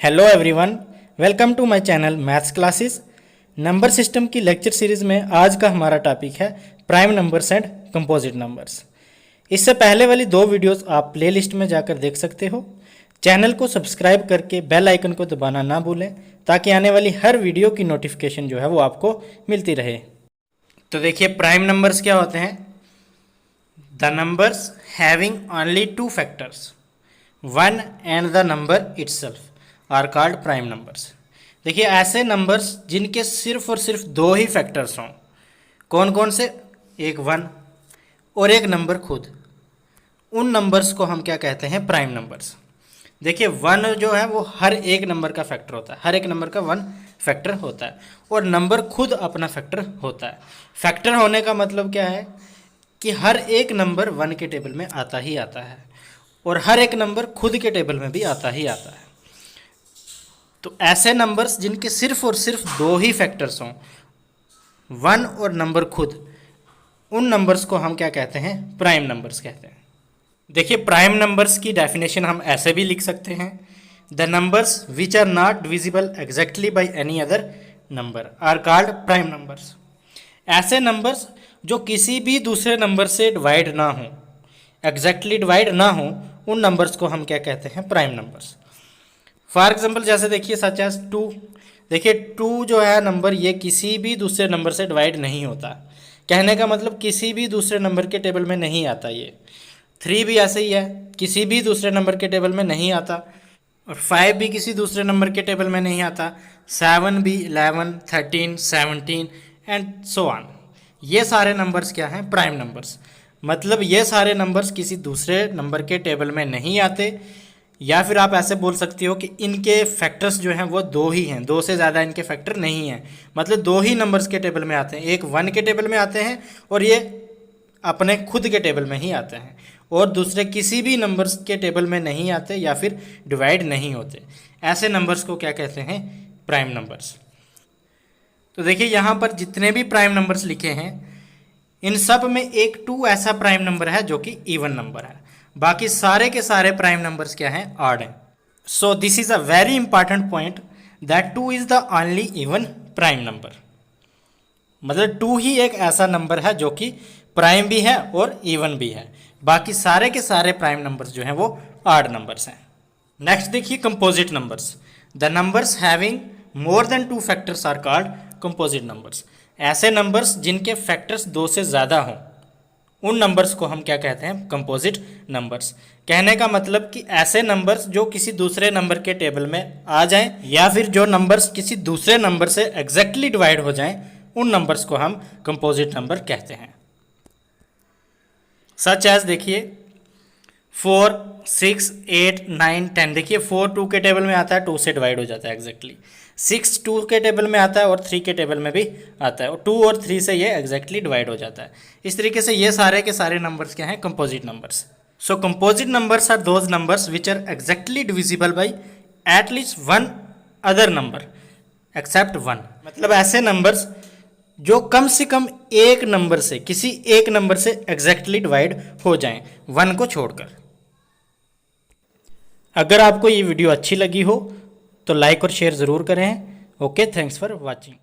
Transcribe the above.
Hello everyone, welcome to my channel maths classes. Number system की lecture series में आज का हमारा टॉपिक है prime numbers and composite numbers. इससे पहले वाली दो वीडियोस आप प्लेलिस्ट में जाकर देख सकते हो। चैनल को सब्सक्राइब करके बेल आइकन को दबाना ना भूलें ताकि आने वाली हर वीडियो की नोटिफिकेशन जो है वो आपको मिलती रहे। तो देखिए, प्राइम नंबर्स क्या होते हैं? The numbers having only two factors, one and the number itself are called prime numbers. देखिए, ऐसे नंबर्स जिनके सिर्फ और सिर्फ दो ही फैक्टर्स हों। कौन कौन से? एक वन और एक नंबर खुद। उन नंबर्स को हम क्या कहते हैं? Prime numbers. देखिए, वन जो है वो हर एक नंबर का फैक्टर होता है, हर एक नंबर का वन फैक्टर होता है और नंबर खुद अपना फैक्टर होता है। फैक्टर होने का मतलब क्या है कि हर एक नंबर वन के टेबल में आता ही आता है और हर एक नंबर खुद के टेबल में भी आता ही आता है। तो ऐसे नंबर्स जिनके सिर्फ और सिर्फ दो ही फैक्टर्स हों, वन और नंबर खुद, उन नंबर्स को हम क्या कहते हैं? प्राइम नंबर्स कहते हैं। देखिए, प्राइम नंबर्स की डेफिनेशन हम ऐसे भी लिख सकते हैं, the numbers which are not divisible exactly by any other number are called prime numbers. ऐसे नंबर्स जो किसी भी दूसरे नंबर से डिवाइड ना हो, एग्जैक्टली डिवाइड ना हो, उन नंबर्स को हम क्या कहते हैं? Prime numbers. फॉर एग्जाम्पल जैसे देखिए सच एज टू। देखिए, टू जो है नंबर, ये किसी भी दूसरे नंबर से डिवाइड नहीं होता। कहने का मतलब किसी भी दूसरे नंबर के टेबल में नहीं आता ये। थ्री भी ऐसे ही है, किसी भी दूसरे नंबर के टेबल में नहीं आता। और फाइव भी किसी दूसरे नंबर के टेबल में नहीं आता। सेवन भी, 11, 13, 17 एंड सो ऑन। ये सारे नंबर्स क्या हैं? Prime numbers. मतलब ये सारे नंबर्स किसी दूसरे नंबर के टेबल में नहीं आते, या फिर आप ऐसे बोल सकते हो कि इनके फैक्टर्स जो हैं वो दो ही हैं, दो से ज़्यादा इनके फैक्टर नहीं हैं। मतलब दो ही नंबर्स के टेबल में आते हैं, एक वन के टेबल में आते हैं और ये अपने खुद के टेबल में ही आते हैं और दूसरे किसी भी नंबर्स के टेबल में नहीं आते या फिर डिवाइड नहीं होते। ऐसे नंबर्स को क्या कहते हैं? Prime numbers. तो देखिए, यहाँ पर जितने भी प्राइम नंबर्स लिखे हैं, इन सब में एक टू ऐसा प्राइम नंबर है जो कि इवन नंबर है। बाकी सारे के सारे प्राइम नंबर्स क्या हैं? ऑड हैं। So this is a very important point that two is the only even prime number. मतलब टू ही एक ऐसा नंबर है जो कि प्राइम भी है और इवन भी है। बाकी सारे के सारे प्राइम नंबर्स जो हैं वो ऑड नंबर्स हैं। नेक्स्ट देखिए, composite numbers. The numbers having more than two factors are called composite numbers. ऐसे नंबर्स जिनके फैक्टर्स दो से ज़्यादा हों, उन नंबर्स को हम क्या कहते हैं? Composite numbers. कहने का मतलब कि ऐसे नंबर्स जो किसी दूसरे नंबर के टेबल में आ जाएं या फिर जो नंबर्स किसी दूसरे नंबर से एग्जैक्टली डिवाइड हो जाएं, उन नंबर्स को हम कंपोजिट नंबर कहते हैं। सच एज देखिए 4, 6, 8, 9, 10। देखिए, 4 2 के टेबल में आता है, 2 से डिवाइड हो जाता है एग्जैक्टली। 6 2 के टेबल में आता है और 3 के टेबल में भी आता है और 2 और 3 से ये एग्जैक्टली डिवाइड हो जाता है। इस तरीके से ये सारे के सारे नंबर्स क्या हैं? Composite numbers. So composite numbers are those numbers which are exactly divisible by at least one other number except one. मतलब ऐसे नंबर्स जो कम से कम एक नंबर से, किसी एक नंबर से एग्जैक्टली डिवाइड हो जाएं, वन को छोड़कर। अगर आपको ये वीडियो अच्छी लगी हो तो लाइक और शेयर ज़रूर करें। Okay, thanks for watching.